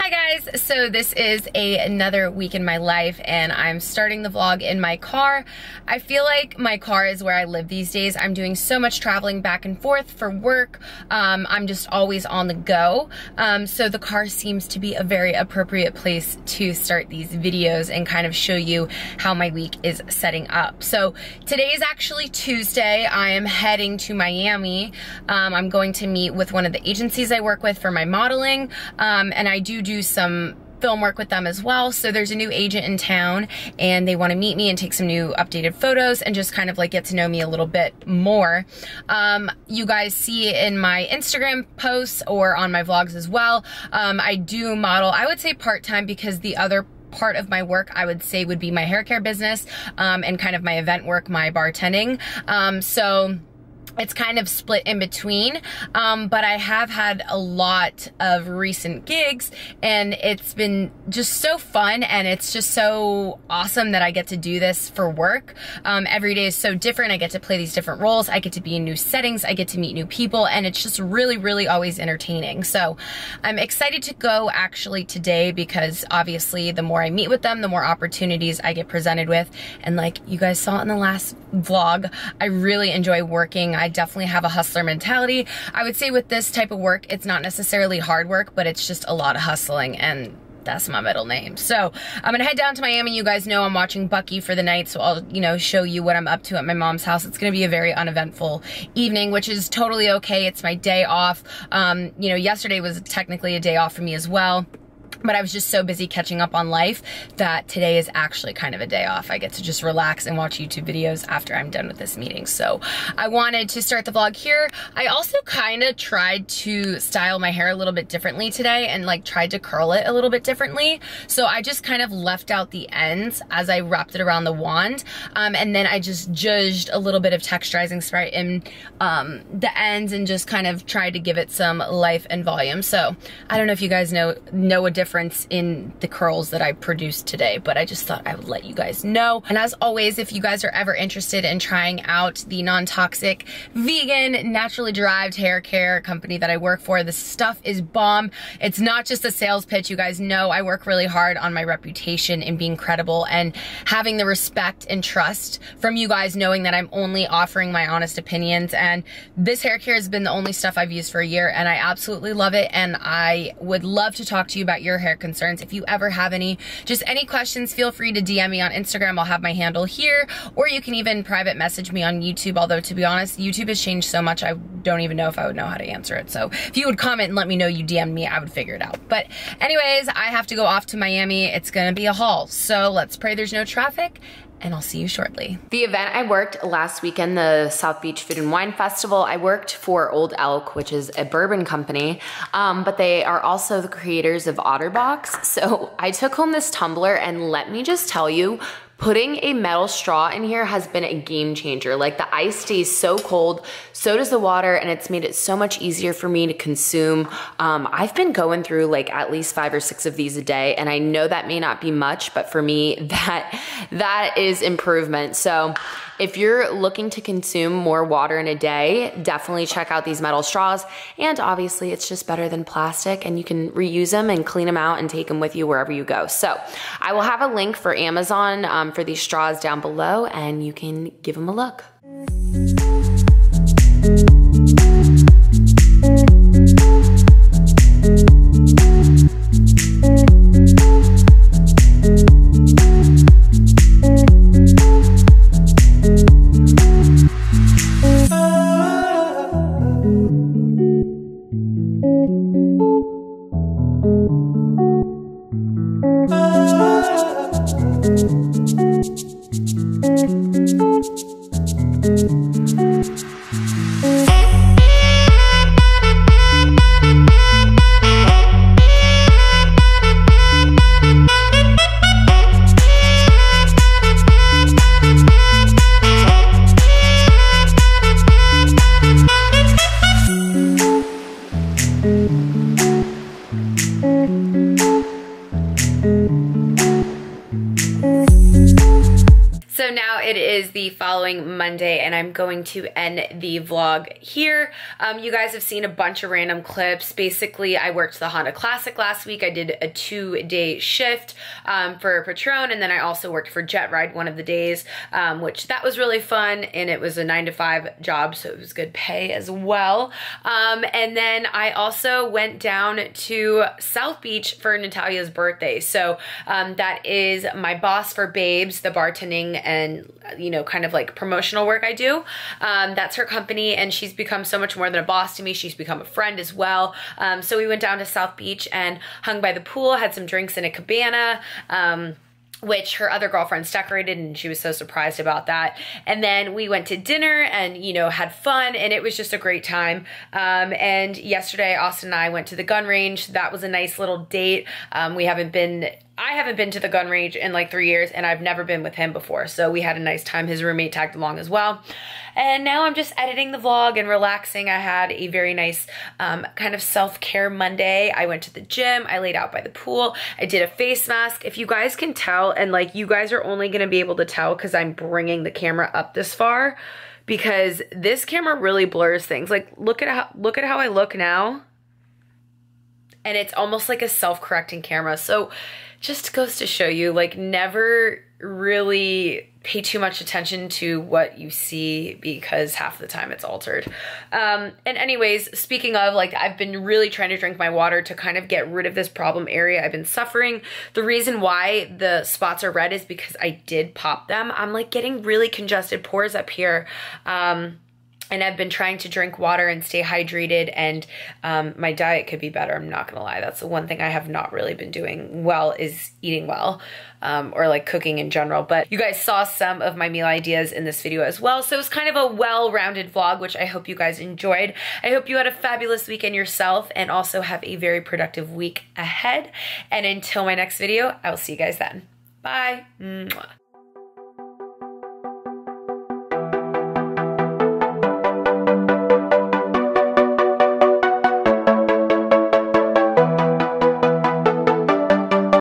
Hi guys, so this is another week in my life and I'm starting the vlog in my car. I feel like my car is where I live these days. I'm doing so much traveling back and forth for work. I'm just always on the go. So the car seems to be a very appropriate place to start these videos and kind of show you how my week is setting up. So today is actually Tuesday. I am heading to Miami. I'm going to meet with one of the agencies I work with for my modeling, and I do some film work with them as well. So there's a new agent in town and they want to meet me and take some new updated photos and just kind of like get to know me a little bit more. You guys see in my Instagram posts or on my vlogs as well, I do model, I would say part-time, because the other part of my work I would say would be my hair care business and kind of my event work, my bartending. So it's kind of split in between, but I have had a lot of recent gigs and it's been just so fun and it's just so awesome that I get to do this for work. Every day is so different. I get to play these different roles. I get to be in new settings. I get to meet new people and it's just really, really always entertaining. So I'm excited to go actually today because obviously the more I meet with them, the more opportunities I get presented with. And like you guys saw in the last vlog, I really enjoy working. I definitely have a hustler mentality. I would say with this type of work, it's not necessarily hard work, but it's just a lot of hustling, and that's my middle name. So I'm gonna head down to Miami. You guys know I'm watching Bucky for the night, so I'll, show you what I'm up to at my mom's house. It's gonna be a very uneventful evening, which is totally okay. It's my day off. Yesterday was technically a day off for me as well. But I was just so busy catching up on life that today is actually kind of a day off. I get to just relax and watch YouTube videos after I'm done with this meeting. So I wanted to start the vlog here. I also kind of tried to style my hair a little bit differently today and like tried to curl it a little bit differently. So I just kind of left out the ends as I wrapped it around the wand. And then I just zhuzhed a little bit of texturizing spray in the ends and just kind of tried to give it some life and volume. So I don't know if you guys know a difference in the curls that I produced today, but I just thought I would let you guys know. And as always, if you guys are ever interested in trying out the non-toxic, vegan, naturally derived hair care company that I work for, the stuff is bomb. It's not just a sales pitch. You guys know I work really hard on my reputation and being credible and having the respect and trust from you guys, knowing that I'm only offering my honest opinions. And this hair care has been the only stuff I've used for a year and I absolutely love it. And I would love to talk to you about your hair concerns. If you ever have any questions, feel free to DM me on Instagram. I'll have my handle here, or you can even private message me on YouTube. Although to be honest, YouTube has changed so much, I don't even know if I would know how to answer it. So if you would comment and let me know you DM'd me, I would figure it out. But anyways, I have to go off to Miami. It's gonna be a haul. So let's pray there's no traffic, and I'll see you shortly. The event I worked last weekend, the South Beach Food and Wine Festival, I worked for Old Elk, which is a bourbon company, but they are also the creators of OtterBox. So I took home this tumbler and let me just tell you, putting a metal straw in here has been a game changer. Like the ice stays so cold, so does the water, and it's made it so much easier for me to consume. I've been going through like at least 5 or 6 of these a day, and I know that may not be much, but for me, that is improvement. So if you're looking to consume more water in a day, definitely check out these metal straws. And obviously it's just better than plastic and you can reuse them and clean them out and take them with you wherever you go. So I will have a link for Amazon for these straws down below and you can give them a look. So now it is the following Monday and I'm going to end the vlog here. You guys have seen a bunch of random clips. Basically, I worked the Honda Classic last week. I did a 2-day shift for Patron, and then I also worked for Jet Ride one of the days, which that was really fun, and it was a 9-to-5 job, so it was good pay as well. And then I also went down to South Beach for Natalia's birthday. So that is my boss for Babes, the bartending and, you know, kind of like promotional work I do. That's her company, and she's become so much more than a boss to me. She's become a friend as well. So we went down to South Beach and hung by the pool, had some drinks in a cabana, which her other girlfriends decorated, and she was so surprised about that. And then we went to dinner and, you know, had fun, and it was just a great time. And yesterday, Austin and I went to the gun range. That was a nice little date. I haven't been to the gun range in like 3 years, and I've never been with him before. So we had a nice time. His roommate tagged along as well. And now I'm just editing the vlog and relaxing. I had a very nice kind of self-care Monday. I went to the gym. I laid out by the pool. I did a face mask. If you guys can tell, and like you guys are only going to be able to tell because I'm bringing the camera up this far, because this camera really blurs things. Like look at how I look now. And it's almost like a self-correcting camera. So just goes to show you, like, never really pay too much attention to what you see because half the time it's altered. And anyways, speaking of, like, I've been really trying to drink my water to kind of get rid of this problem area I've been suffering. The reason why the spots are red is because I did pop them. I'm like getting really congested pores up here. And I've been trying to drink water and stay hydrated, and my diet could be better. I'm not gonna lie. That's the one thing I have not really been doing well, is eating well, or like cooking in general. But you guys saw some of my meal ideas in this video as well. So it was kind of a well-rounded vlog, which I hope you guys enjoyed. I hope you had a fabulous weekend yourself, and also have a very productive week ahead. And until my next video, I will see you guys then. Bye. Mwah.